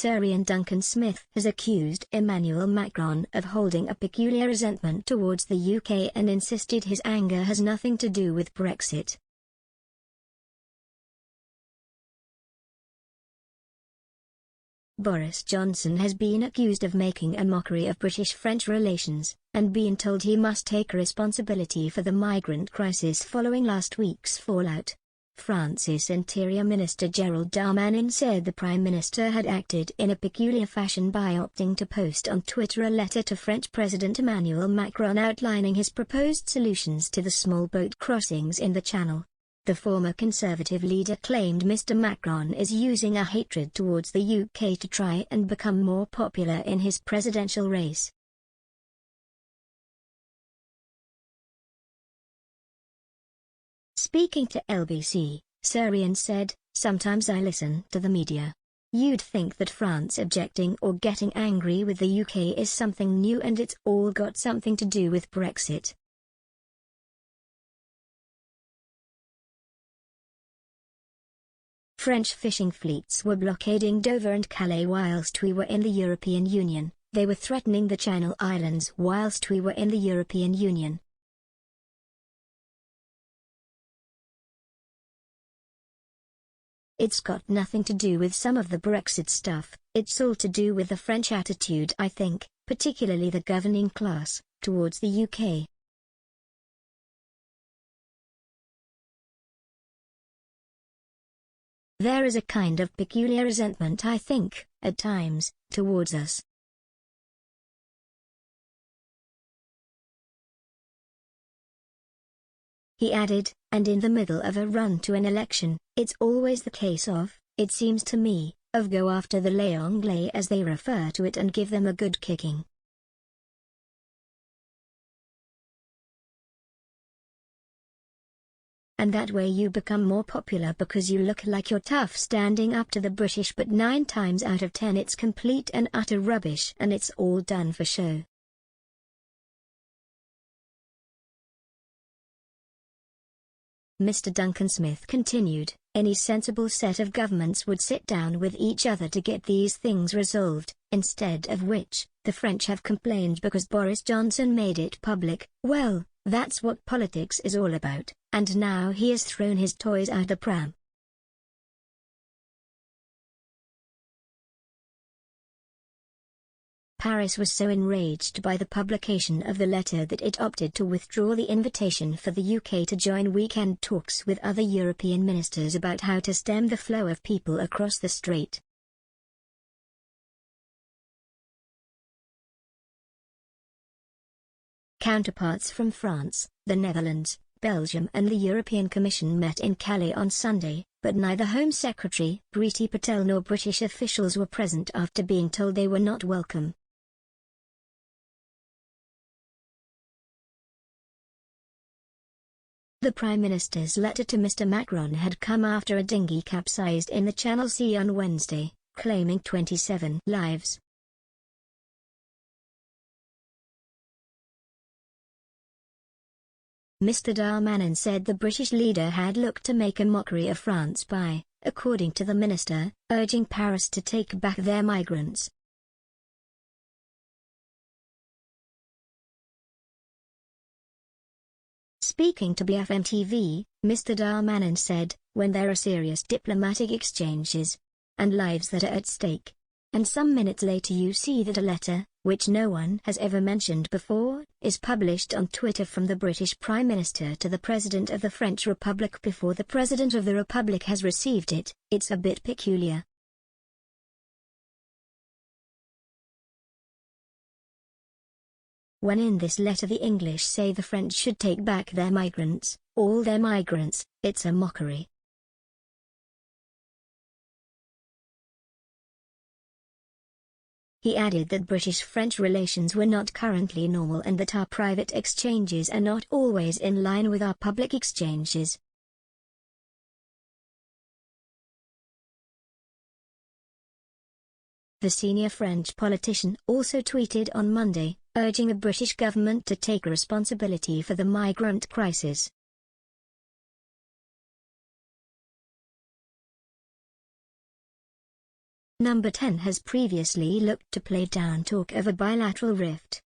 Syrian Duncan Smith has accused Emmanuel Macron of holding a peculiar resentment towards the UK and insisted his anger has nothing to do with Brexit. Boris Johnson has been accused of making a mockery of British-French relations, and been told he must take responsibility for the migrant crisis following last week's fallout. France's Interior Minister Gerald Darmanin said the Prime Minister had acted in a peculiar fashion by opting to post on Twitter a letter to French President Emmanuel Macron outlining his proposed solutions to the small boat crossings in the Channel. The former Conservative leader claimed Mr. Macron is using a hatred towards the UK to try and become more popular in his presidential race. Speaking to LBC, Syrian said, "Sometimes I listen to the media. You'd think that France objecting or getting angry with the UK is something new, and it's all got something to do with Brexit. French fishing fleets were blockading Dover and Calais whilst we were in the European Union. They were threatening the Channel Islands whilst we were in the European Union. It's got nothing to do with some of the Brexit stuff, it's all to do with the French attitude, I think, particularly the governing class, towards the UK. There is a kind of peculiar resentment, I think, at times, towards us." He added, "And in the middle of a run to an election, it's always the case of, it seems to me, of go after the les Anglais as they refer to it and give them a good kicking. And that way you become more popular because you look like you're tough standing up to the British, but 9 times out of 10 it's complete and utter rubbish and it's all done for show." Mr. Duncan Smith continued, "Any sensible set of governments would sit down with each other to get these things resolved, instead of which, the French have complained because Boris Johnson made it public. Well, that's what politics is all about, and now he has thrown his toys out the pram." Paris was so enraged by the publication of the letter that it opted to withdraw the invitation for the UK to join weekend talks with other European ministers about how to stem the flow of people across the strait. Counterparts from France, the Netherlands, Belgium and the European Commission met in Calais on Sunday, but neither Home Secretary Priti Patel nor British officials were present after being told they were not welcome. The Prime Minister's letter to Mr. Macron had come after a dinghy capsized in the Channel Sea on Wednesday, claiming 27 lives. Mr. Darmanin said the British leader had looked to make a mockery of France by, according to the minister, urging Paris to take back their migrants. Speaking to BFM TV, Mr. Darmanin said, "When there are serious diplomatic exchanges, and lives that are at stake, and some minutes later you see that a letter, which no one has ever mentioned before, is published on Twitter from the British Prime Minister to the President of the French Republic before the President of the Republic has received it, it's a bit peculiar." When in this letter the English say the French should take back their migrants, all their migrants, it's a mockery. He added that British-French relations were not currently normal and that our private exchanges are not always in line with our public exchanges. The senior French politician also tweeted on Monday, urging the British government to take responsibility for the migrant crisis. Number 10 has previously looked to play down talk of a bilateral rift,